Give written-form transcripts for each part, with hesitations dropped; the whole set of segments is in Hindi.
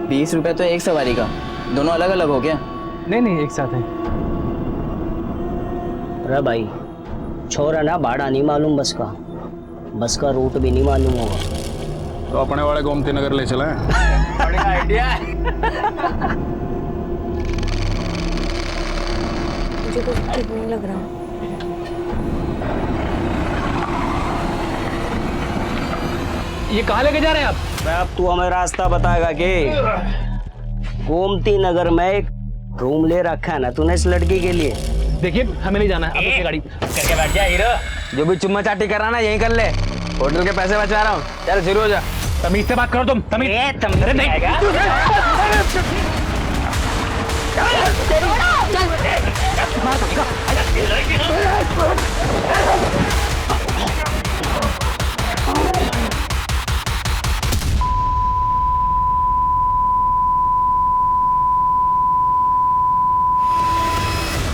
20 रुपए तो एक सवारी का, दोनों अलग अलग हो गया? नहीं नहीं, एक साथ है। अरे भाई, छोरा ना भाड़ा नहीं मालूम बस का रूट भी नहीं मालूम होगा तो अपने वाले गोमती नगर ले चले। बढ़िया आइडिया है। मुझे कुछ ठीक नहीं लग रहा। ये कहाँ लेके जा रहे हैं आप? अब तू हमें रास्ता बताएगा कि गोमती नगर में एक रूम ले रखा है ना तूने इस लड़की के लिए। देखिए हमें नहीं जाना है, अब अपनी गाड़ी करके बैठ जा हीरो। जो भी चुम्मा चाटी कर रहा ना यही कर ले, होटल के पैसे बचा रहा हूँ। चल शुरू हो जा। तमीज से बात करो तुम। तमीज। अरे नहीं।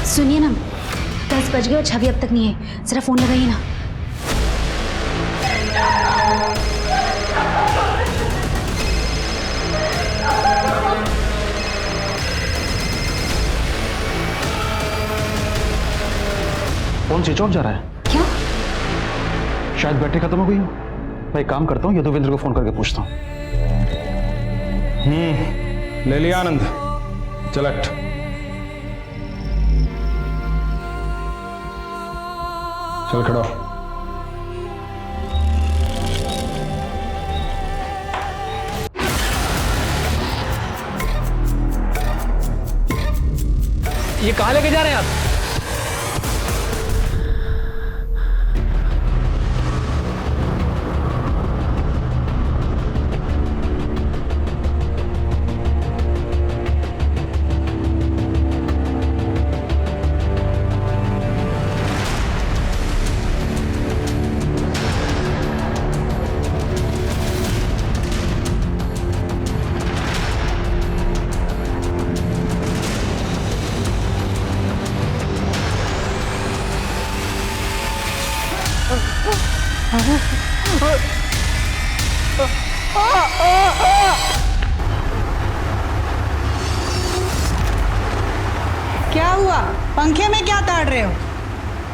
सुनिए ना, 10 बज गए और छवि अब तक नहीं है, जरा फोन लगाइए ना। फोन स्विच ऑफ जा रहा है। क्या? शायद बैटरी खत्म हो गई हो। मैं एक काम करता हूँ, यदुवेंद्र को फोन करके पूछता हूँ। ले लिया आनंद, चलट। चल खड़ा। ये कहाँ लेके जा रहे हैं आप? क्या हुआ? पंखे में क्या ताड़ रहे हो?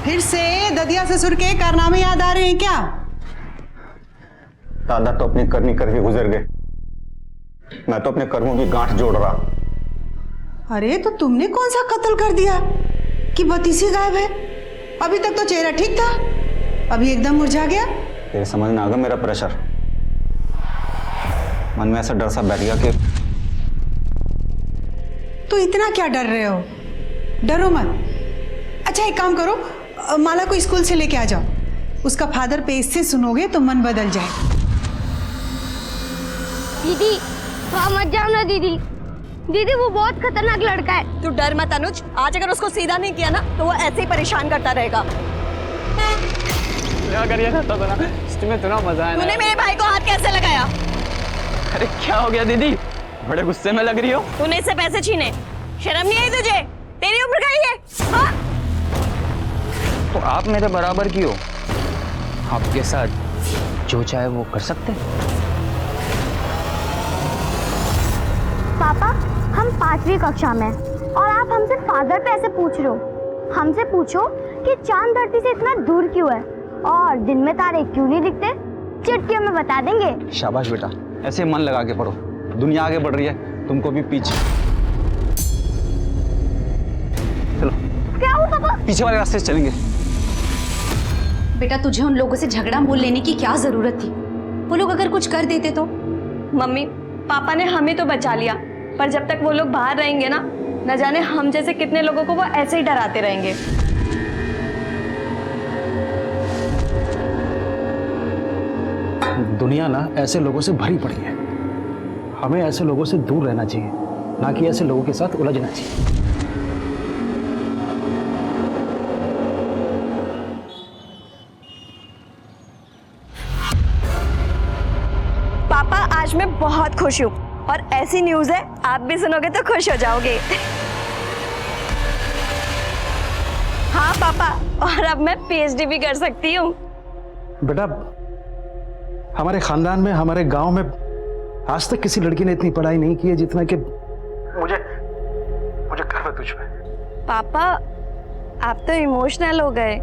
फिर से ददिया ससुर के कारनामे याद आ रहे हैं क्या? दादा तो अपनी करनी करके गुजर गए, मैं तो अपने कर्मों की गांठ जोड़ रहा। अरे तो तुमने कौन सा कत्ल कर दिया कि बतीसी गायब है? अभी तक तो चेहरा ठीक था, अभी एकदम मुरझा गया। तेरे समझ में आ गया मेरा प्रेशर। मन में ऐसा डर सा बैठ गया कि तो इतना क्या डर रहे हो? डरो मत। अच्छा एक काम करो, माला को स्कूल से लेके आ जाओ, उसका फादर पेज से सुनोगे तो मन बदल जाए। दीदी वहाँ मत जाओ ना दीदी, दीदी वो बहुत खतरनाक लड़का है। तू डर मत अनुज, आज अगर उसको सीधा नहीं किया ना तो वो ऐसे ही परेशान करता रहेगा। क्या करिए ना, तो ना इसमें तो ना मजा है। तूने मेरे भाई को हाथ कैसे लगाया? अरे क्या हो गया दीदी, बड़े गुस्से में लग रही हो। तूने इससे पैसे छीने, शर्म नहीं आई तुझे? तेरी उम्र का ही है। हाँ? तो आप मेरे बराबर की हो, आपके साथ जो चाहे वो कर सकते हैं। पापा हम 5वीं कक्षा में और आप हमसे फादर पे ऐसे पूछ रहे हो। हमसे पूछो कि चांद धरती से इतना दूर क्यों है और दिन में तारे क्यों नहीं दिखते, चिट्ठियों में बता देंगे। शाबाश बेटा, ऐसे मन लगा के पढ़ो, दुनिया आगे बढ़ रही है, तुमको भी पीछे। चलो क्या हुआ पापा? पीछे वाले रास्ते से चलेंगे। बेटा तुझे उन लोगों से झगड़ा मोल लेने की क्या जरूरत थी? वो लोग अगर कुछ कर देते तो? मम्मी पापा ने हमें तो बचा लिया, पर जब तक वो लोग बाहर रहेंगे ना, न जाने हम जैसे कितने लोगों को वो ऐसे ही डराते रहेंगे। दुनिया ना ऐसे लोगों से भरी पड़ी है, हमें ऐसे लोगों से दूर रहना चाहिए, ना कि ऐसे लोगों के साथ उलझना चाहिए। पापा आज मैं बहुत खुश हूँ और ऐसी न्यूज़ है आप भी सुनोगे तो खुश हो जाओगे। हाँ पापा, और अब मैं पीएचडी भी कर सकती हूँ। बेटा हमारे खानदान में, हमारे गांव में आज तक किसी लड़की ने इतनी पढ़ाई नहीं की है जितना कि मुझे गर्व है तुझ पे। पापा आप तो इमोशनल हो गए।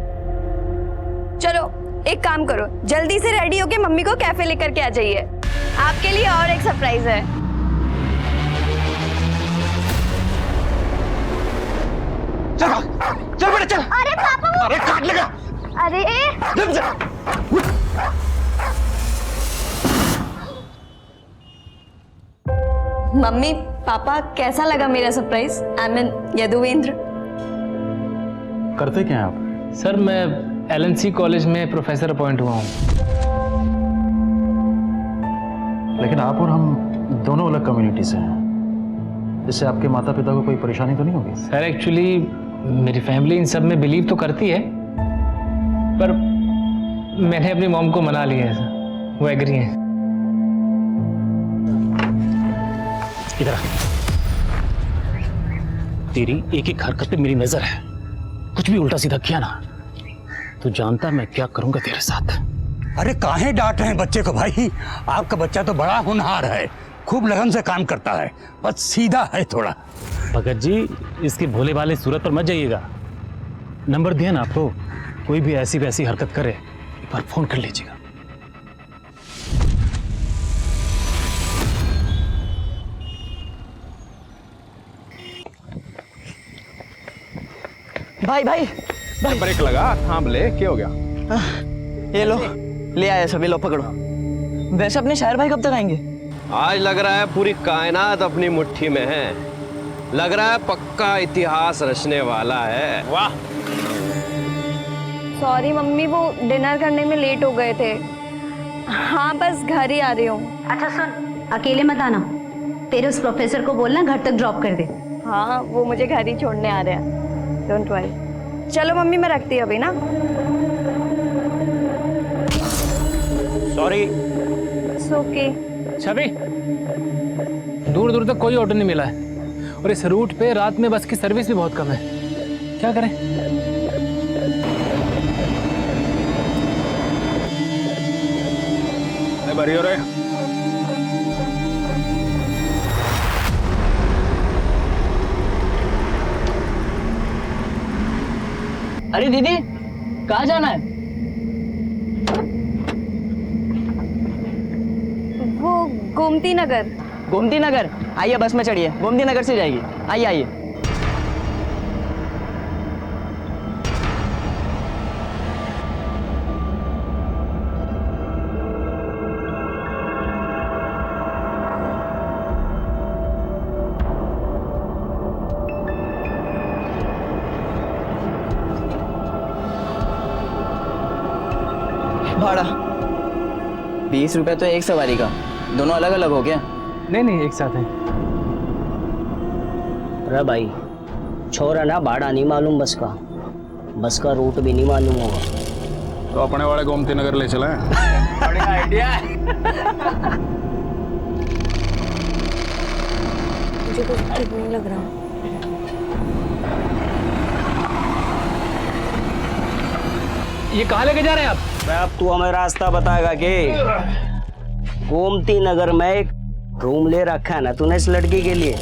चलो एक काम करो, जल्दी से रेडी होके मम्मी को कैफे लेकर के आ जाइए, आपके लिए और एक सरप्राइज है। चल बेटा चल। अरे पापा अरे काट लेगा। अरे जब जा। मम्मी पापा कैसा लगा मेरा सरप्राइज? I mean Yaduvendra. करते क्या हैं आप? सर मैं LNC कॉलेज में प्रोफेसर अपॉइंट हुआ हूँ। लेकिन आप और हम दोनों अलग कम्युनिटी से हैं, इससे आपके माता पिता को कोई परेशानी तो नहीं होगी? सर एक्चुअली मेरी फैमिली इन सब में बिलीव तो करती है, पर मैंने अपनी मॉम को मना लिया है सर, वो एग्री है। इधर आ। तेरी एक एक हरकत पे मेरी नजर है, कुछ भी उल्टा सीधा किया ना तो जानता मैं क्या करूंगा तेरे साथ। अरे काहे डांट रहे हैं बच्चे को भाई? आपका बच्चा तो बड़ा होनहार है, खूब लगन से काम करता है, बस सीधा है थोड़ा। भगत जी, इसकी भोले वाले सूरत पर मत जाइएगा। नंबर दिया ना आपको, कोई भी ऐसी वैसी हरकत करे एक बार फोन कर लीजिएगा। भाई भाई भाई ब्रेक लगा, थाम ले, क्या हो गया? ये लो, ले आए सभी, लो पकड़ो। वैसे अपने शायर भाई कब तक आएंगे? आज लग रहा है पूरी कायनात अपनी मुट्ठी में है, लग रहा है पक्का इतिहास रचने वाला है। वाह। सॉरी मम्मी, वो डिनर करने में लेट हो गए थे। हाँ बस घर ही आ रही हूँ। अच्छा सुन, अकेले मत आना, तेरे उस प्रोफेसर को बोलना घर तक ड्रॉप कर दे। हाँ वो मुझे घर ही छोड़ने आ रहे हैं, डोंट वरी। चलो मम्मी मैं रखती हूँ अभी ना। सॉरी। ओके। छवि, दूर दूर तक कोई ऑटो नहीं मिला है और इस रूट पे रात में बस की सर्विस भी बहुत कम है, क्या करें? बरी हो रहे। अरे दीदी, कहाँ जाना है? वो गोमती नगर। गोमती नगर? आइए बस में चढ़िए, गोमती नगर से जाएगी। आइए आइए। भाड़ा 20 रुपए तो एक सवारी का, दोनों अलग अलग हो गया? नहीं नहीं, एक साथ है। अरे भाई, छोरा ना भाड़ा नहीं मालूम बस का रूट भी नहीं मालूम होगा तो अपने वाले गोमती नगर ले चले। बढ़िया आइडिया है। मुझे कुछ ठीक नहीं लग रहा। ये कहाँ लेके जा रहे हैं आप? अब तू हमें रास्ता बताएगा कि गोमती नगर में एक रूम ले रखा है ना तूने इस लड़की के लिए।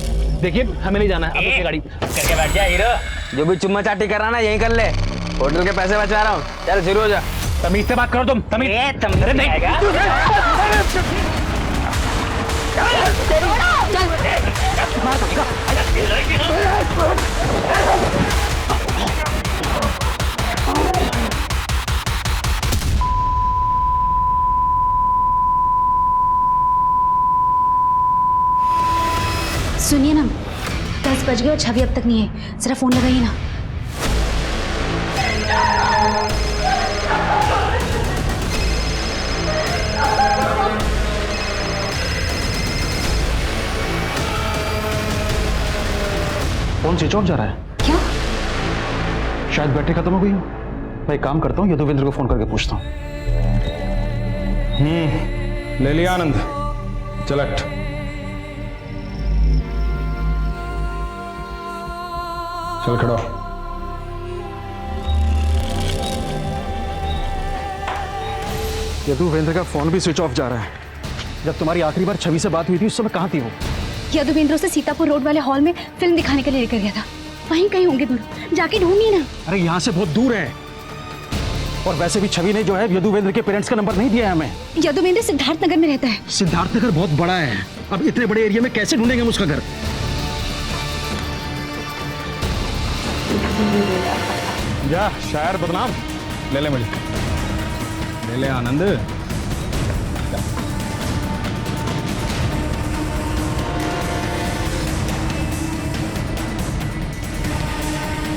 देखिए हमें नहीं जाना है, अब अपनी गाड़ी करके बैठ जा हीरो, जो भी चुम्मा चाटी कराना यहीं कर ले, होटल के पैसे बचा रहा हूँ। चल शुरू हो जा। तमीज से बात करो तुम, तमीज। अरे नहीं। सुनिए ना, 10 बज गए और छवि अब तक नहीं है, जरा फोन लगाइए ना। फोन स्विच ऑफ जा रहा है। क्या? शायद बैटरी खत्म हो गई हो। मैं एक काम करता हूँ, यदुवेंद्र को फोन करके पूछता हूँ। ले लिया आनंद, चलट। चल खड़ो। यदुवेंद्र का फोन भी स्विच ऑफ जा रहा है। जब तुम्हारी आखिरी बार छवि से बात हुई थी उस समय कहाँ थी वो? यदुवेंद्र से सीतापुर रोड वाले हॉल में फिल्म दिखाने के लिए लेकर गया था। वहीं कहीं होंगे दोनों, जाके ढूंढिए ना। अरे यहाँ से बहुत दूर है, और वैसे भी छवि ने जो है यदुवेंद्र के पेरेंट्स का नंबर नहीं दिया है हमें। यदुवेंद्र सिद्धार्थ नगर में रहता है। सिद्धार्थ नगर बहुत बड़ा है, अब इतने बड़े एरिया में कैसे ढूंढेंगे हम उसका घर? जा शायर बदनाम, ले ले मुझे, ले ले आनंद।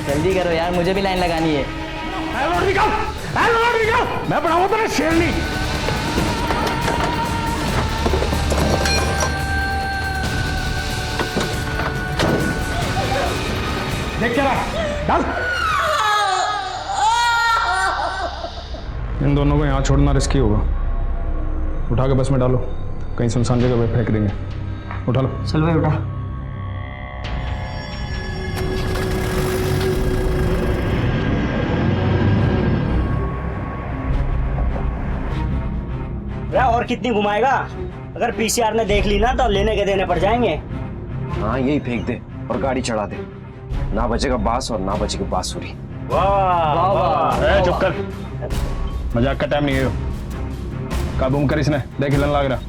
जल्दी करो यार, मुझे भी लाइन लगानी है। मैं बनाऊंगा तेरे शेरनी। देख क्या डाल। इन दोनों को यहाँ छोड़ना रिस्की होगा, उठा के बस में डालो, कहीं सुनसान जगह पे फेंक देंगे। उठा लो। चल भाई उठा। और कितनी घुमाएगा? अगर पीसीआर ने देख ली ना तो लेने के देने पड़ जाएंगे। हाँ यही फेंक दे और गाड़ी चढ़ा दे, ना बचेगा बांस और ना बचेगी बांसुरी। वाह वाह। चुप कर, मजाक का टाइम नहीं है। काबू कर इसने, देख हिलन लग रहा।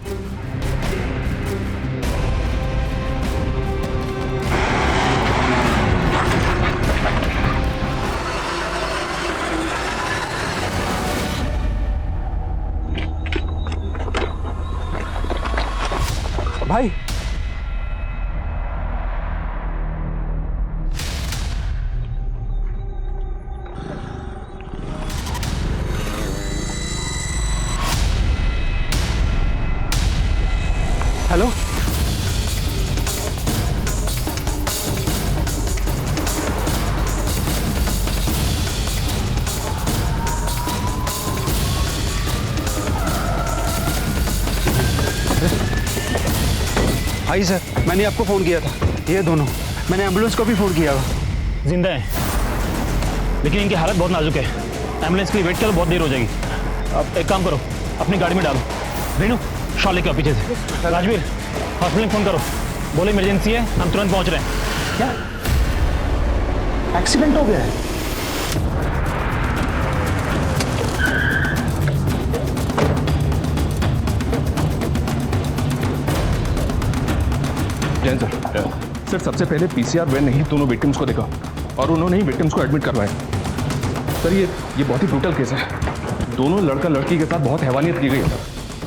भाई हेलो, भाई सर, मैंने आपको फोन किया था। ये दोनों, मैंने एम्बुलेंस को भी फोन किया था। जिंदा है, लेकिन इनकी हालत बहुत नाजुक है। एम्बुलेंस के लिए वेट करो, बहुत देर हो जाएगी। अब एक काम करो, अपनी गाड़ी में डालो। रेनू, शॉल लेके आओ पीछे से। राजवीर, हॉस्पिटल में फोन करो, बोले इमरजेंसी है, हम तुरंत पहुंच रहे हैं। क्या एक्सीडेंट हो गया है? सर सबसे पहले पीसीआर वैन ने ही दोनों विक्टिम्स को देखा और उन्होंने ही विक्टिम्स को एडमिट करवाया। सर ये बहुत ही ब्रूटल केस है। दोनों लड़का लड़की के साथ बहुत हैवानियत की गई है।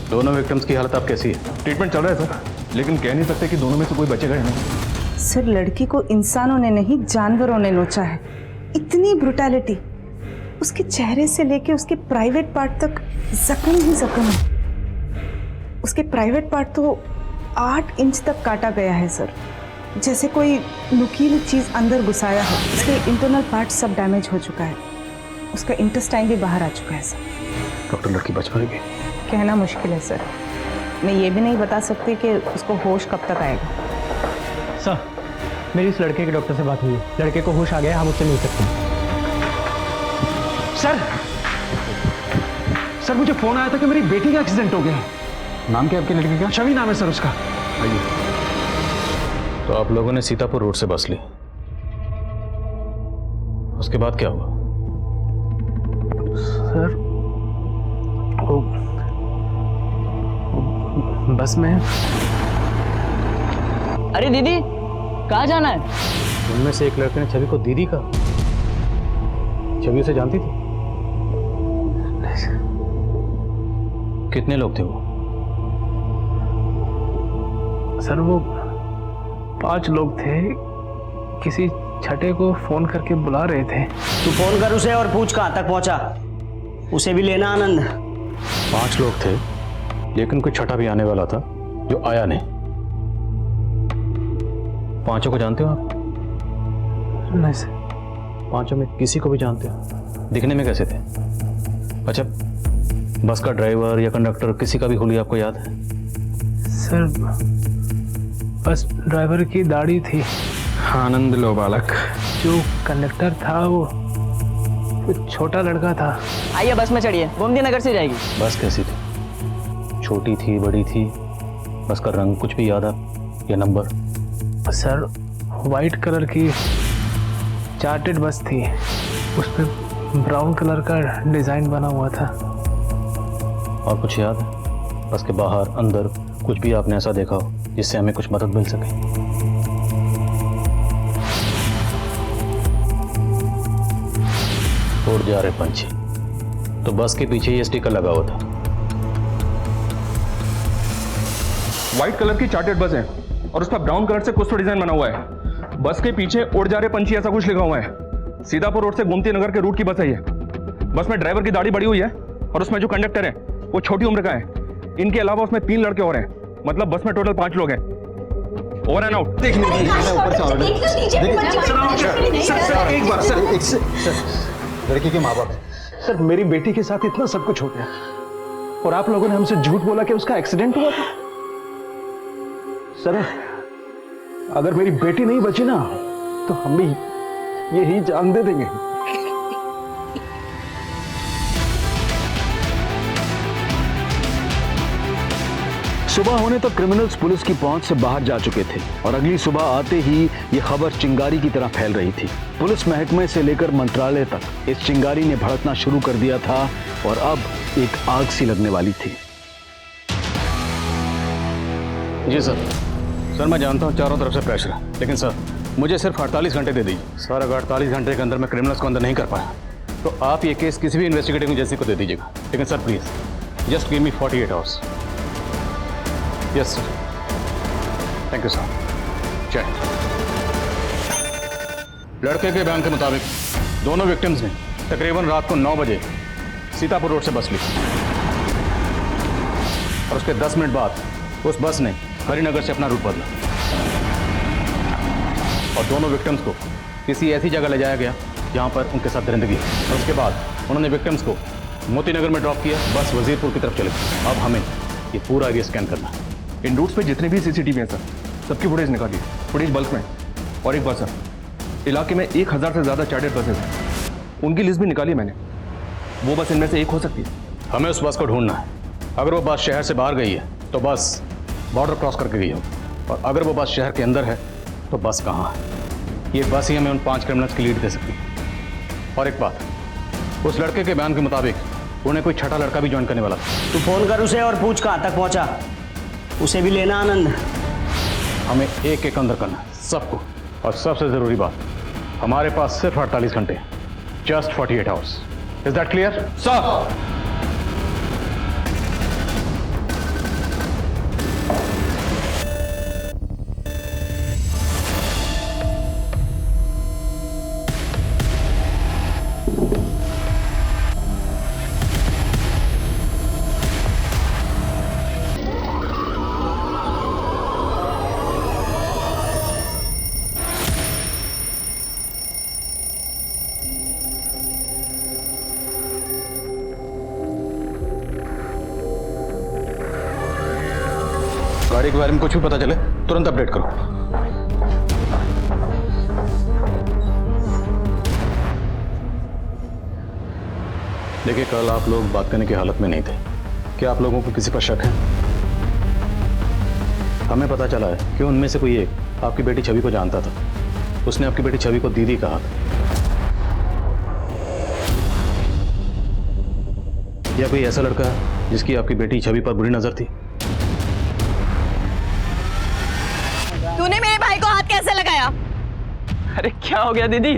दोनों विक्टिम्स की हालत अब कैसी है? ट्रीटमेंट चल रहा है सर, लेकिन कह नहीं सकते कि दोनों में से कोई बचेगा या नहीं। सर, लड़की को इंसानों ने नहीं जानवरों ने नोचा है। इतनी ब्रुटैलिटी, उसके चेहरे से लेके उसके प्राइवेट पार्ट तक जख्म ही जख्म है। उसके प्राइवेट पार्ट तो 8 इंच तक काटा गया है सर, जैसे कोई नुकीली चीज अंदर घुसाया हो। उसके इंटरनल पार्ट सब डैमेज हो चुका है, उसका इंटेस्टाइन भी बाहर आ चुका है सर। डॉक्टर, लड़की बच पाएगी? कहना मुश्किल है सर, मैं ये भी नहीं बता सकती कि उसको होश कब तक आएगा। सर, मेरी इस लड़के के डॉक्टर से बात हुई है, लड़के को होश आ गया, हम उससे मिल सकते हैं। सर मुझे फोन आया था कि मेरी बेटी का एक्सीडेंट हो गया। नाम क्या आपकी लड़की का? छवि नाम है सर उसका। आइए। तो आप लोगों ने सीतापुर रोड से बस ली, उसके बाद क्या हुआ? सर वो बस में। अरे दीदी, कहाँ जाना है? उनमें से एक लड़के ने छवि को दीदी का। छवि उसे जानती थी? कितने लोग थे वो? सर वो 5 लोग थे, किसी छठे को फोन करके बुला रहे थे। तू फोन कर उसे और पूछ कहाँ तक पहुंचा, उसे भी लेना आनंद। 5 लोग थे, लेकिन कोई छठा भी आने वाला था जो आया नहीं। 5 को जानते हो आप? नहीं सर। 5 में किसी को भी जानते हो? दिखने में कैसे थे? अच्छा, बस का ड्राइवर या कंडक्टर किसी का भी हुलिया आपको याद है? सर बस ड्राइवर की दाढ़ी थी। आनंद लो बालक। जो कंडक्टर था वो छोटा लड़का था। आइए बस में चढ़िए, गोमती नगर से जाएगी। बस कैसी थी? छोटी थी, बड़ी थी? बस का रंग कुछ भी याद है या नंबर? सर वाइट कलर की चार्टेड बस थी, उस पर ब्राउन कलर का डिजाइन बना हुआ था। और कुछ याद है? बस के बाहर अंदर कुछ भी आपने ऐसा देखा हो जिससे हमें कुछ मदद मिल सके? उड़ जा रहे पंछी, तो बस के पीछे ये स्टिकर लगा हुआ था। व्हाइट कलर की चार्टेड बस है और उस पर ब्राउन कलर से कुछ तो डिजाइन बना हुआ है। बस के पीछे उड़ जा रहे पंछी ऐसा कुछ लिखा हुआ है। सीतापुर रोड से गोमती नगर के रूट की बस है ये। बस में ड्राइवर की दाढ़ी बड़ी हुई है और उसमें जो कंडक्टर है वो छोटी उम्र का है। इनके अलावा उसमें 3 लड़के और हैं, मतलब बस में टोटल 5 लोग हैं। Over and out. एक बार सर, लड़की के माँ बाप हैं। सर मेरी बेटी के साथ इतना सब कुछ हो गया और आप लोगों ने हमसे झूठ बोला कि उसका एक्सीडेंट हुआ था। सर अगर मेरी बेटी नहीं बची ना तो हम भी यही जान दे देंगे। सुबह होने तक क्रिमिनल्स पुलिस की पहुंच से बाहर जा चुके थे और अगली सुबह आते ही ये खबर चिंगारी की तरह फैल रही थी। पुलिस महकमे से लेकर मंत्रालय तक इस चिंगारी ने भड़कना शुरू कर दिया था और अब एक आग सी लगने वाली थी। जी सर। सर मैं जानता हूँ चारों तरफ से प्रेशर है, लेकिन सर मुझे सिर्फ 48 घंटे दे दीजिए। सर अगर 48 घंटे के अंदर मैं क्रिमिनल्स को अंदर नहीं कर पाया तो आप ये केस किसी भी इन्वेस्टिगेटिव एजेंसी को दे दीजिएगा। लेकिन sir please just give me 48 hours. Yes sir. Thank you sir. जय। लड़के के बयान के मुताबिक दोनों विक्टिम्स ने तकरीबन रात को 9 बजे सीतापुर रोड से बस ली और उसके 10 मिनट बाद उस बस ने हरिनगर से अपना रूट बदला और दोनों विक्टिम्स को किसी ऐसी जगह ले जाया गया जहां पर उनके साथ दरिंदगी और उसके बाद उन्होंने विक्टिम्स को मोती नगर में ड्रॉप किया। बस वजीरपुर की तरफ चले गई। अब हमें ये पूरा एरिया स्कैन करना है। इन रूट्स पे जितने भी सीसीटीवी हैं सर, सबकी फुटेज निकालिए। फुटेज बल्क में। और एक बात सर, इलाके में 1000 से ज़्यादा चार्टेड बसेस हैं, उनकी लिस्ट भी निकाली मैंने। वो बस इनमें से एक हो सकती है। हमें उस बस को ढूंढना है। अगर वो बस शहर से बाहर गई है तो बस बॉर्डर क्रॉस करके गई हो, और अगर वो बस शहर के अंदर है तो बस कहाँ है? ये बस ही हमें उन 5 क्रिमिनल्स की लीड दे सकती है। और एक बात, उस लड़के के बयान के मुताबिक उन्हें कोई छठा लड़का भी ज्वाइन करने वाला था। तू फोन कर उसे और पूछ कहाँ तक पहुंचा, उसे भी लेना आनंद। हमें एक एक अंदर करना है सबको। और सबसे जरूरी बात, हमारे पास सिर्फ 48 घंटे, just 48 hours. Is that clear sir? गाड़ी के बारे में कुछ भी पता चले तुरंत अपडेट करो। देखिए कल आप लोग बात करने की हालत में नहीं थे। क्या आप लोगों को किसी पर शक है? हमें पता चला है कि उनमें से कोई एक आपकी बेटी छवि को जानता था। उसने आपकी बेटी छवि को दीदी कहा था। या कोई ऐसा लड़का है जिसकी आपकी बेटी छवि पर बुरी नजर थी? तूने मेरे भाई को हाथ कैसे लगाया? अरे क्या हो गया दीदी,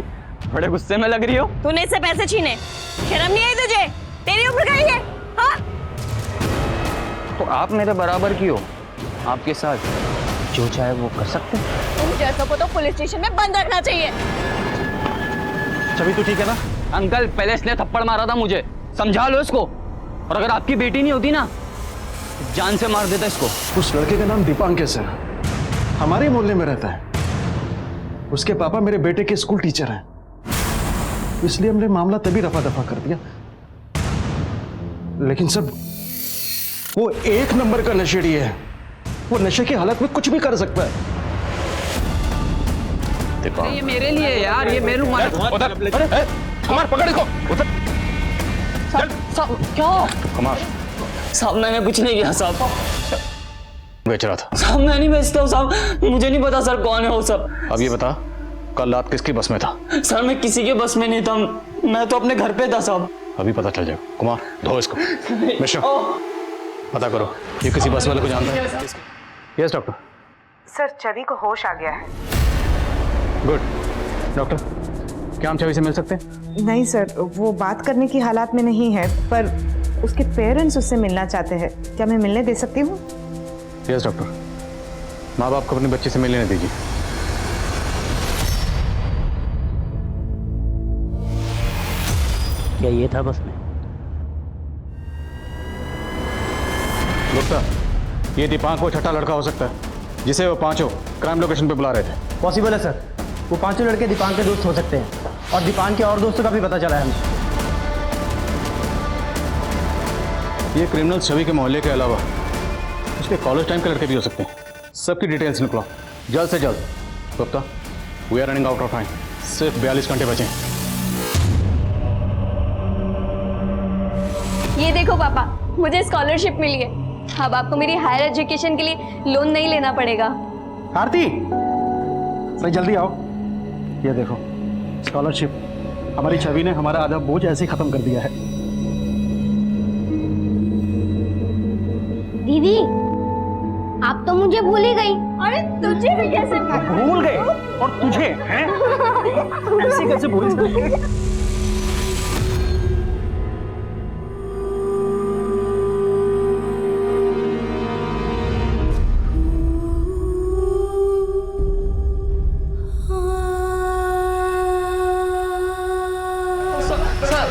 बड़े गुस्से में लग रही हो। तूने इससे पैसे छीने, शर्म नहीं आई तुझे? तेरी उम्र का ही है। हाँ? तो आप मेरे बराबर की हो, आपके साथ जो चाहे वो कर सकते हैं। तुम जैसा को तो पुलिस स्टेशन में बंद रखना चाहिए। छवि तो ठीक है ना? अंकल पहले इसने थप्पड़ मारा था मुझे, समझा लो इसको। और अगर आपकी बेटी नहीं होती ना, जान से मार देता इसको। उस लड़के का नाम दीपांकेश है, हमारे मोहल्ले में रहता है। उसके पापा मेरे बेटे के स्कूल टीचर हैं, इसलिए हमने मामला तभी रफा दफा कर दिया। लेकिन सब वो एक नंबर का नशेड़ी है। वो नशे की हालत में कुछ भी कर सकता है। ये मेरे लिए यार, ये मेरे कुमार पकड़ इसको। क्या? कुमार साहब मैंने कुछ नहीं किया साहब। बेच रहा था। साहब मैं नहीं बेचता हूँ साहब, मुझे नहीं पता सर कौन है वो सब। अब ये बता, कल रात किसकी बस में था? सर मैं किसी के बस में नहीं था, मैं तो अपने घर पे था साहब। अभी पता चल जाएगा। कुमार धो इसको। मिश्रा पता करो ये किसी बस वाले को जानता है? Yes doctor. सर छवि को होश आ गया है। गुड। डॉक्टर क्या हम छवि से मिल सकते हैं? नहीं सर, वो बात करने की हालात में नहीं है, पर उसके पेरेंट्स उससे मिलना चाहते हैं। क्या मैं मिलने दे सकती हूँ? Yes doctor. माँ बाप को अपने बच्चे से मिलने दीजिए। क्या ये था बस में? गुप्ता, ये दीपांक वो छठा लड़का हो सकता है जिसे वो पांचों क्राइम लोकेशन पे बुला रहे थे। पॉसिबल है सर, वो पांचों लड़के दीपांक के दोस्त हो सकते हैं और दीपांक के और दोस्तों का भी पता चला है हमें। ये क्रिमिनल छवि के मोहल्ले के अलावा उसके कॉलेज टाइम के लड़के भी हो सकते हैं। सबकी डिटेल्स निकलो जल्द से जल्द। Gupta, we are running out of time. सिर्फ 42 घंटे बचे। ये देखो पापा, मुझे स्कॉलरशिप मिली है। अब आपको मेरी हायर एजुकेशन के लिए लोन नहीं लेना पड़ेगा। आरती, भाई जल्दी आओ। ये देखो स्कॉलरशिप। हमारी छवि ने हमारा आधा बोझ ऐसे ही खत्म कर दिया है। दीदी आप तो मुझे भूल ही गई। अरे तुझे भी कैसे भूल गए? और तुझे हैं? ऐसे कैसे भूल सकते?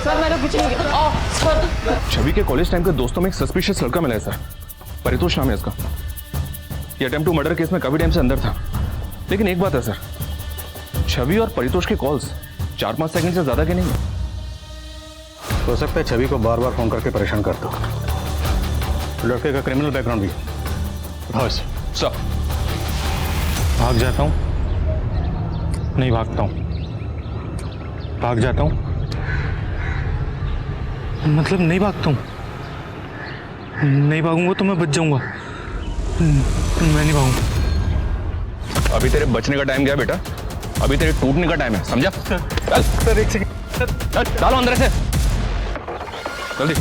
सर मैंने कुछ नहीं किया। सर छवि के कॉलेज टाइम के दोस्तों में एक सस्पिशियस लड़का मिला है सर, परितोष नाम है इसका। ये अटेम्प्ट टू मर्डर केस में काफी टाइम से अंदर था। लेकिन एक बात है सर, छवि और परितोष के कॉल्स 4-5 सेकंड से ज्यादा के नहीं है। हो सकता है छवि को बार बार फोन करके परेशान करता हो। लड़के का क्रिमिनल बैकग्राउंड भी है। सर भाग जाता हूँ, नहीं भागता हूँ, भाग जाता हूँ मतलब नहीं भागता हूँ। नहीं भागूंगा तो मैं बच जाऊंगा। मैं नहीं भागूंगा। अभी तेरे बचने का टाइम गया बेटा, अभी तेरे टूटने का टाइम है, समझा? चल सर एक सेकंड, डालो अंदर से जल्दी।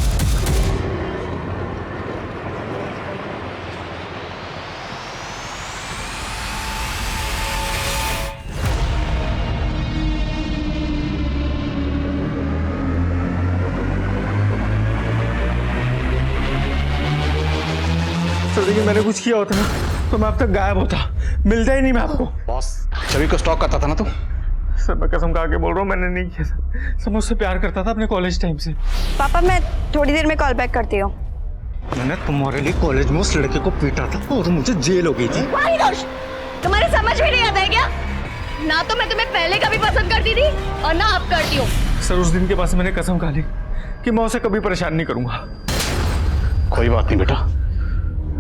सर देखिए मैंने कुछ किया होता ना तो मैं अब तक गायब होता, मिलता ही नहीं मैं आपको। बॉस छवि को स्टॉक करता था ना तू? सर मैं कसम खा के बोल रहा हूँ, मैंने नहीं किया सर। सर मैं उससे प्यार करता था अपने कॉलेज टाइम से। पापा मैं थोड़ी देर में कॉल बैक करती हूँ। मैंने तुम्हारे लिए कॉलेज में उस लड़के को पीटा था और मुझे जेल हो गई थी। तुम्हारे समझ में नहीं आता है क्या? ना तो मैं तुम्हें पहले कभी पसंद करती थी और ना अब करती हूँ। सर उस दिन के बाद मैंने कसम खा ली कि मैं उसे कभी परेशान नहीं करूंगा। कोई बात नहीं बेटा,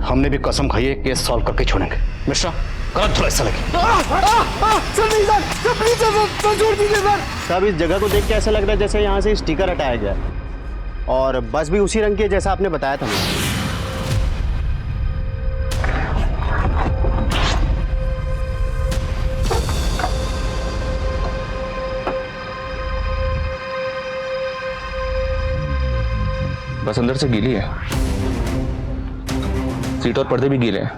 हमने भी कसम खाई है, केस सॉल्व करके छोड़ेंगे। मिश्रा कर थोड़ा ऐसा लगे। सब इस जगह को देख के ऐसा लग रहा है जैसे यहाँ से स्टिकर हटाया गया और बस भी उसी रंग की है जैसा आपने बताया था मुझे। बस अंदर से गीली है, सीट और पर्दे भी गीले हैं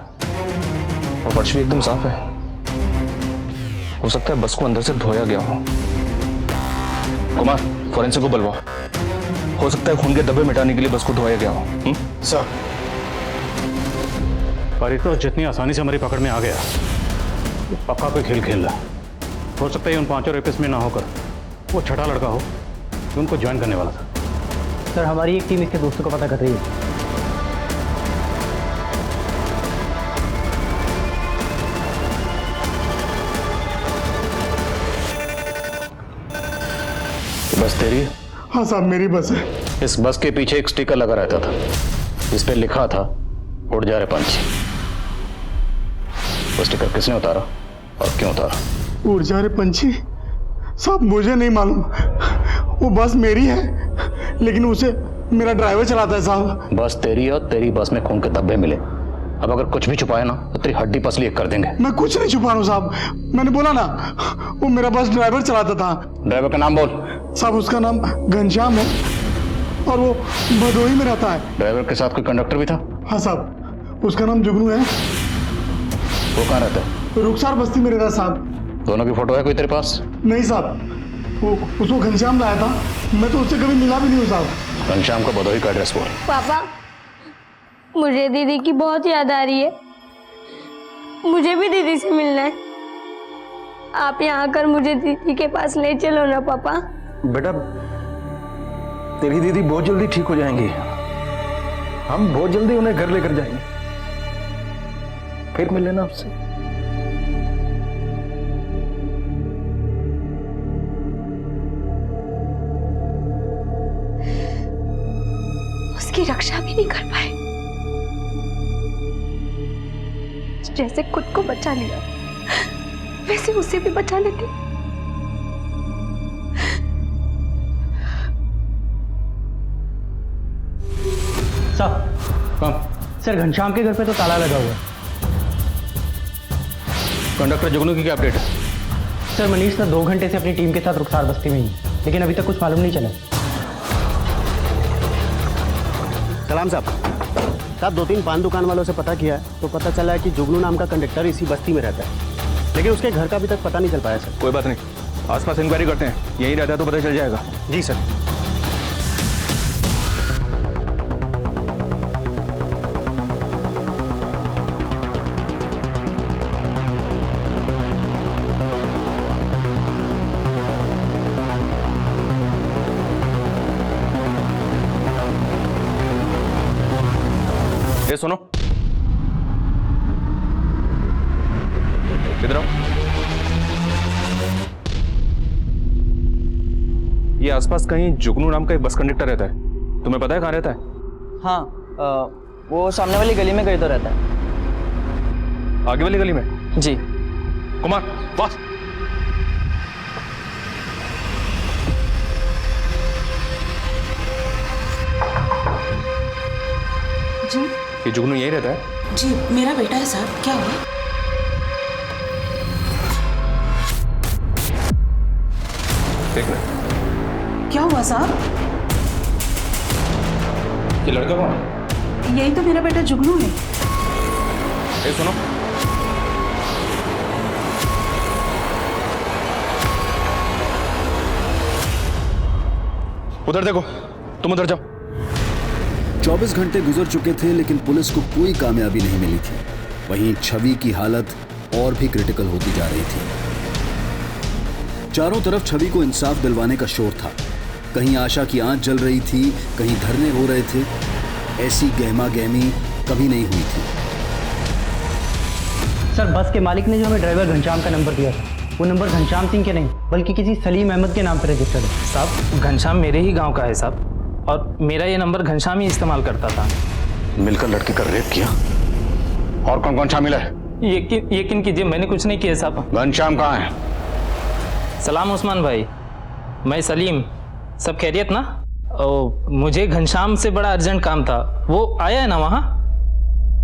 और फर्श भी एकदम साफ है। हो सकता है बस को अंदर से धोया गया हो। कुमार फॉरेंसिक को बुलवाओ, हो सकता है खून के धब्बे मिटाने के लिए बस को धोया गया हो। सर परितोष जितनी आसानी से हमारी पकड़ में आ गया, पक्का कोई खेल खेल रहा है। हो सकता है उन पांचों रेपिस्ट में ना होकर वो छठा लड़का हो जो उनको ज्वाइन करने वाला था। सर हमारी एक टीम इसके दोस्तों का पता कर रही है। बस तेरी है? हाँ साहब मेरी बस है। इस बस के पीछे एक स्टिकर लगा रहता था, इस पे लिखा था उड़ जा रहे पंछी। वो स्टिकर किसने उतारा और क्यों उतारा? उड़ जा रहे पंछी? साहब मुझे नहीं मालूम, वो बस मेरी है लेकिन उसे मेरा ड्राइवर चलाता है साहब। बस तेरी और तेरी बस में खून के धब्बे मिले, अब अगर कुछ भी छुपाया ना तो तेरी हड्डी पसली एक कर देंगे। मैं कुछ नहीं छुपा रहा हूँ साहब, मैंने बोला ना वो मेरा बस ड्राइवर चलाता था। ड्राइवर का नाम बोल। साहब उसका नाम घनश्याम है और वो भदोही में रहता है। ड्राइवर के साथ कोई कंडक्टर भी था? हाँ साहब, उसका नाम जुगनू है। वो कहाँ रहता है? रुखसार बस्ती में रहता है साहब। दोनों की फोटो है कोई तेरे पास? नहीं साहब, वो उसको घनश्याम लाया था, मैं तो उससे कभी मिला भी नहीं हूँ साहब। घनश्याम को भदोही का एड्रेस बोल। पापा, मुझे दीदी की बहुत याद आ रही है, मुझे भी दीदी से मिलना है। आप यहाँ आकर मुझे दीदी के पास ले चलो ना पापा। बेटा, तेरी दीदी बहुत जल्दी ठीक हो जाएंगी, हम बहुत जल्दी उन्हें घर लेकर जाएंगे, फिर मिल लेना आपसे। उसकी रक्षा भी नहीं कर पाए, जैसे खुद को बचा लिया वैसे उसे भी बचा लेते। सर घनश्याम के घर पे तो ताला लगा हुआ है। कंडक्टर जुगनू की क्या अपडेट है? सर मनीष सर 2 घंटे से अपनी टीम के साथ रुखसार बस्ती में ही है, लेकिन अभी तक कुछ मालूम नहीं चला। सलाम साहब, 2-3 पान दुकान वालों से पता किया है तो पता चला है कि जुगनू नाम का कंडक्टर इसी बस्ती में रहता है, लेकिन उसके घर का अभी तक पता नहीं चल पाया सर। कोई बात नहीं, आसपास इंक्वायरी करते हैं, यहीं रहता है तो पता चल जाएगा। जी सर। ये सुनो, इधर आओ। ये आसपास कहीं जुगनू नाम का एक बस कंडक्टर रहता है, तुम्हें पता है कहाँ रहता है? हाँ, वो सामने वाली गली में कहीं तो रहता है। आगे वाली गली में? जी। कुमार बस। जी ये जुगनू यहीं रहता है? जी, मेरा बेटा है साहब, क्या हुआ? देख ले। क्या हुआ साहब? ये लड़का कौन है? यही तो मेरा बेटा जुगनू है। ये सुनो, उधर देखो, तुम उधर जाओ। 24 घंटे गुजर चुके थे लेकिन पुलिस को कोई कामयाबी नहीं मिली थी। वहीं छवि की हालत और भी क्रिटिकल होती जा रही थी। चारों तरफ छवि को इंसाफ दिलवाने का शोर था। कहीं आशा की आंच जल रही थी, कहीं धरने हो रहे थे। ऐसी गहमा गहमी कभी नहीं हुई थी। सर बस के मालिक ने जो हमें ड्राइवर घनश्याम का नंबर दिया था, वो नंबर घनश्याम सिंह के नहीं बल्कि किसी सलीम अहमद के नाम पर रजिस्टर्ड है। साहब घनश्याम मेरे ही गांव का है साहब, और मेरा ये नंबर घनश्याम ही इस्तेमाल करता था। मिलकर लड़की का रेप किया? और कौन कौन शामिल है? यकीन कीजिए मैंने कुछ नहीं किया साहब। घनश्याम कहाँ है? सलाम उस्मान भाई, मैं सलीम, सब खैरियत ना? मुझे घनश्याम से बड़ा अर्जेंट काम था, वो आया है ना वहाँ?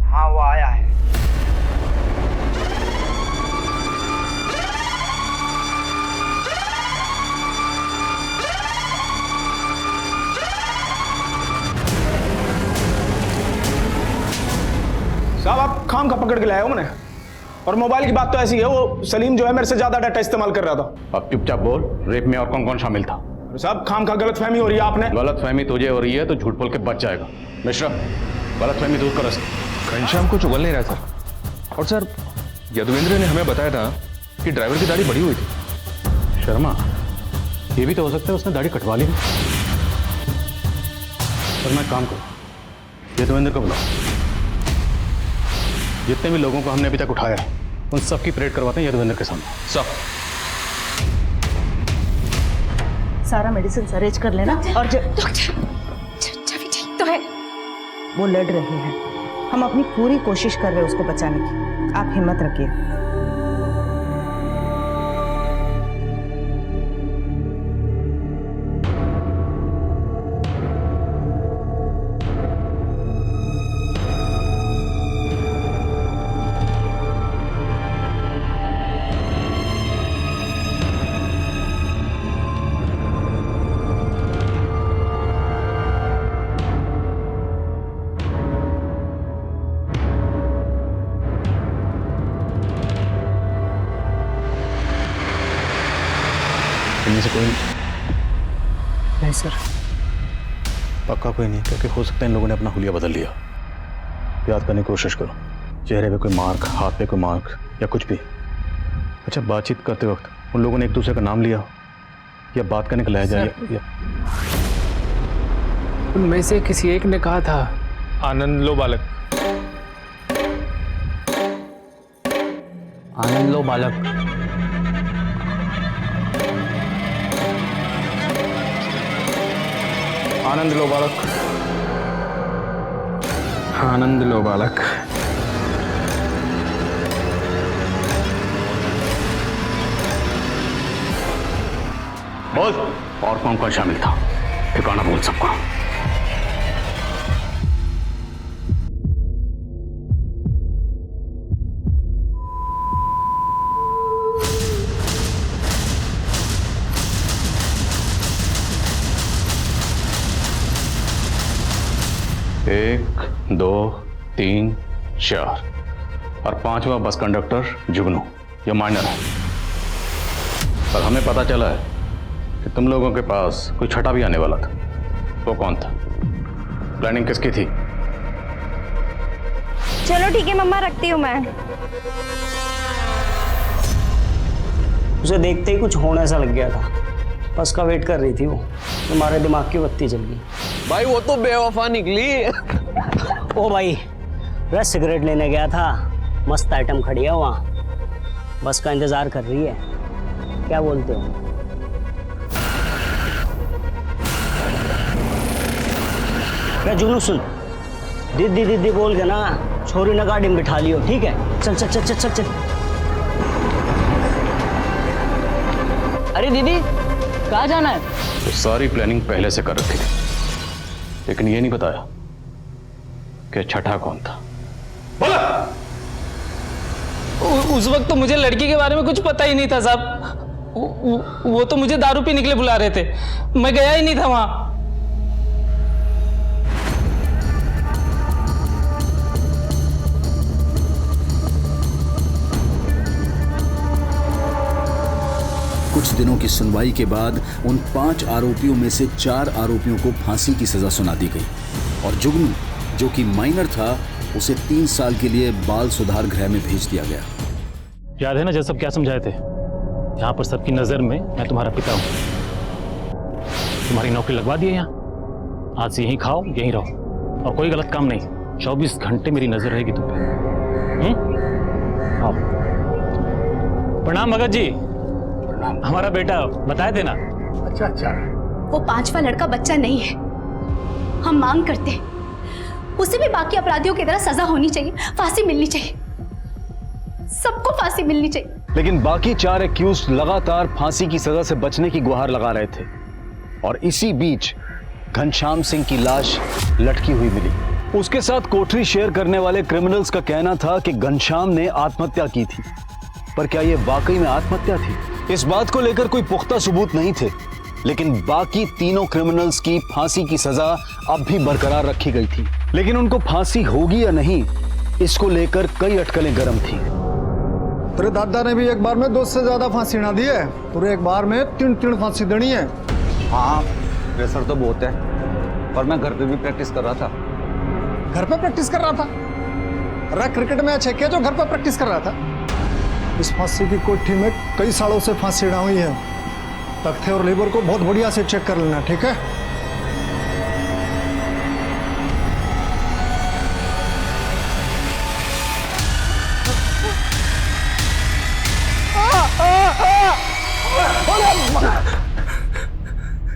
हाँ वो आया है। साहब आप खाम का पकड़ के लाए हो मैंने, और मोबाइल की बात तो ऐसी है, वो सलीम जो है मेरे से ज्यादा डाटा इस्तेमाल कर रहा था। अब चुपचाप बोल, रेप में और कौन कौन शामिल था? साहब खाम का गलत फहमी हो रही है आपने। गलत फहमी तुझे हो रही है तो झूठ बोल के बच जाएगा। मिश्रा गलत फहमी दूर करो। घनश्याम कुछ उगल नहीं रहा सर। और सर यदुवेंद्र ने हमें बताया था कि ड्राइवर की दाढ़ी बड़ी हुई थी। शर्मा, ये भी तो हो सकता है उसने दाढ़ी कटवा ली। सर मैं काम करूँ, यदुवेंद्र को बुलाओ। जितने भी लोगों को हमने अभी तक उठाया उन सब की परेड करवाते हैं यदुवेंद्र के सामने। सब सारा मेडिसिन अरेंज कर लेना। और छवि ठीक तो है? वो लड़ रही है, हम अपनी पूरी कोशिश कर रहे हैं उसको बचाने की, आप हिम्मत रखिए। इनमें से कोई नहीं सर। पक्का कोई नहीं, क्योंकि हो सकता है इन लोगों ने अपना हुलिया बदल लिया। याद करने की कोशिश करो, चेहरे पे कोई मार्क, हाथ पे कोई मार्क या कुछ भी। अच्छा, बातचीत करते वक्त उन लोगों ने एक दूसरे का नाम लिया या बात करने का लहजा या उनमें से किसी एक ने कहा था आनंद लो बालक। आनंद लो बालक। आनंद लो बालक। आनंद लो बालक। बोल, और कौन कौन शामिल था? ठिकाना बोल सबका। एक, दो, तीन, चार और पांचवा बस कंडक्टर जुगनू, ये माइनर है। पर हमें पता चला है कि तुम लोगों के पास कोई छठा भी आने वाला था। वो कौन था? प्लानिंग किसकी थी? चलो ठीक है मम्मा, रखती हूँ मैं। उसे देखते ही कुछ होने सा लग गया था, बस का वेट कर रही थी वो, तुम्हारे दिमाग की बत्ती जल गई। भाई वो तो बेवफा निकली। ओ भाई, वह सिगरेट लेने गया था, मस्त आइटम खड़ी है वहाँ, बस का इंतजार कर रही है। क्या बोलते हो? क्या जुनू, सुन, दीदी दीदी बोल के ना छोरी ने गाड़ी में बिठा लियो, ठीक है? चल चल चल चल चल चल। अरे दीदी, कहाँ जाना है? तो सारी प्लानिंग पहले से कर रखी थी, लेकिन ये नहीं बताया कि छठा कौन था। उस वक्त तो मुझे लड़की के बारे में कुछ पता ही नहीं था साहब। वो तो मुझे दारू पी निकले बुला रहे थे, मैं गया ही नहीं था वहां। कुछ दिनों की सुनवाई के बाद उन 5 आरोपियों में से 4 आरोपियों को फांसी की सजा सुना दी गई और जुगनू, जो कि माइनर था, उसे 3 साल के लिए बाल सुधार गृह में भेज दिया गया। याद है ना जब सब क्या समझाए थे? यहाँ पर सबकी नजर में मैं तुम्हारा पिता हूँ। तुम्हारी नौकरी लगवा दी है यहाँ, आज से यहीं खाओ यहीं रहो और कोई गलत काम नहीं। 24 घंटे मेरी नजर रहेगी तुम पे। आओ। प्रणाम भगत जी। हमारा बेटा बताए थे ना। अच्छा अच्छा। वो 5वां लड़का बच्चा नहीं है। हम मांग करते हैं उसे भी बाकी अपराधियों की तरह सजा होनी चाहिए, फांसी मिलनी चाहिए, सबको फांसी मिलनी चाहिए। लेकिन बाकी 4 एक्यूज लगातार फांसी की सजा से बचने की गुहार लगा रहे थे और इसी बीच घनश्याम सिंह की लाश लटकी हुई मिली। उसके साथ कोठरी शेयर करने वाले क्रिमिनल्स का कहना था कि घनश्याम ने आत्महत्या की थी, पर क्या यह वाकई में आत्महत्या थी? इस बात को लेकर कोई पुख्ता सबूत नहीं थे, लेकिन बाकी तीनों क्रिमिनल्स की फांसी की सजा अब भी बरकरार रखी गई थी। लेकिन उनको फांसी होगी या नहीं, इसको लेकर कई अटकलें गर्म थी। तेरे दादा ने भी एक बार में 2 से ज्यादा फांसी ना दी है, तुझे एक बार में 3 फांसी देनी है। हाँ, प्रेशर तो बहुत है, पर मैं घर पे भी प्रैक्टिस कर रहा था। घर पे प्रैक्टिस कर रहा था? अरे क्रिकेट मैच है क्या जो घर पे प्रैक्टिस कर रहा था? इस फांसी की कोठी में कई सालों से फांसी ना हुई है। तख्ते और लीवर को बहुत बढ़िया से चेक कर लेना, ठीक है?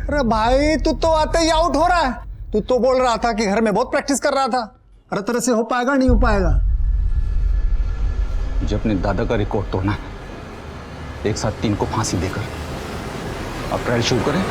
अरे भाई, तू तो आते ही आउट हो रहा है। तू तो बोल रहा था कि घर में बहुत प्रैक्टिस कर रहा था। अरे तेरे से हो पाएगा? नहीं हो पाएगा। मुझे अपने दादा का रिकॉर्ड तोड़ना है, एक साथ 3 को फांसी देकर। अब ट्रायल शुरू करें।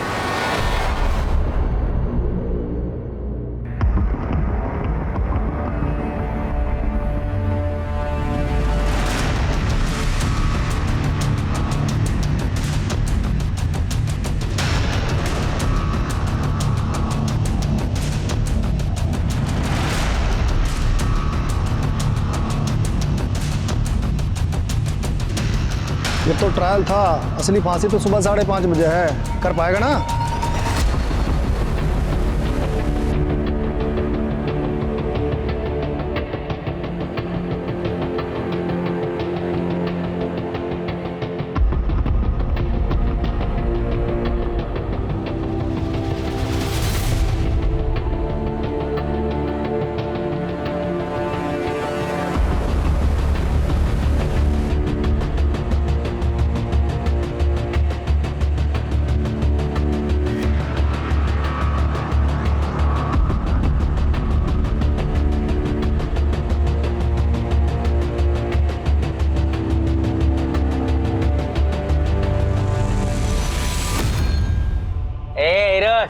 ये तो ट्रायल था, असली फांसी तो सुबह 5:30 बजे है। कर पाएगा ना?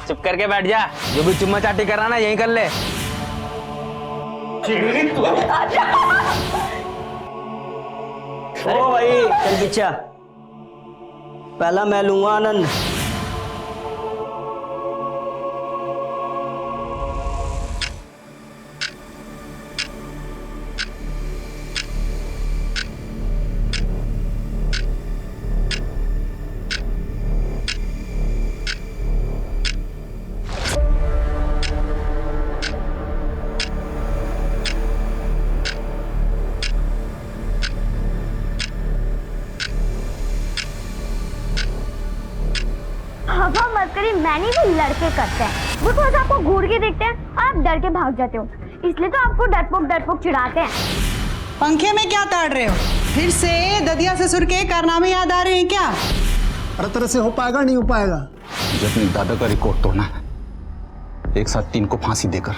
चुप करके बैठ जा, जो भी चुम्मा चाटी कर रहा ना यहीं कर ले। ओ भाई चल पीछा, पहला मैं लूंगा आनंद। हवा मत करिए, मैंने भी लड़के करते हैं। वो थोड़ा सा आपको घूर के देखते हैं और आप डर के भाग जाते हो, इसलिए तो आपको डरपोक चिढ़ाते हैं। पंखे में क्या ताड़ रहे हो? फिर से ददिया ससुर के कारनामे याद आ रहे हैं क्या? अरे तरह से हो पाएगा, नहीं हो पाएगा? मुझे अपने दादा का रिकॉर्ड तोड़ना है, एक साथ 3 को फांसी देकर।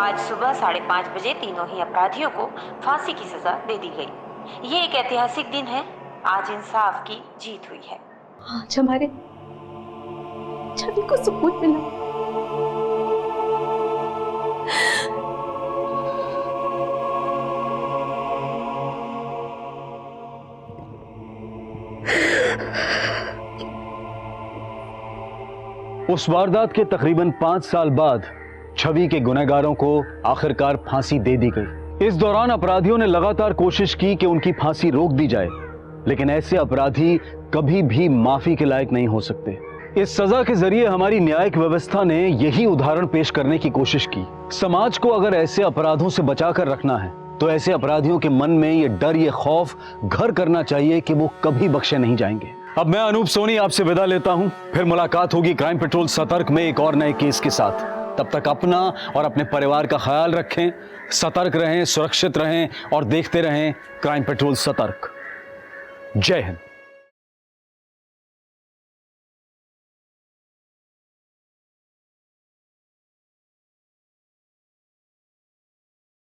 आज सुबह 5:30 बजे तीनों ही अपराधियों को फांसी की सजा दे दी गई। ये एक ऐतिहासिक दिन है, आज इंसाफ की जीत हुई है। आज हमारे छवि को सुकून मिला। उस वारदात के तकरीबन 5 साल बाद छवि के गुनहगारों को आखिरकार फांसी दे दी गई। इस दौरान अपराधियों ने लगातार कोशिश की कि उनकी फांसी रोक दी जाए, लेकिन ऐसे अपराधी कभी भी माफी के लायक नहीं हो सकते। इस सजा के जरिए हमारी न्यायिक व्यवस्था ने यही उदाहरण पेश करने की कोशिश की। समाज को अगर ऐसे अपराधों से बचाकर रखना है तो ऐसे अपराधियों के मन में ये डर, ये खौफ घर करना चाहिए कि वो कभी बख्शे नहीं जाएंगे। अब मैं अनूप सोनी आपसे विदा लेता हूं, फिर मुलाकात होगी क्राइम पेट्रोल सतर्क में एक और नए केस के साथ। तब तक अपना और अपने परिवार का ख्याल रखें, सतर्क रहें, सुरक्षित रहें और देखते रहें क्राइम पेट्रोल सतर्क। जय हिंद।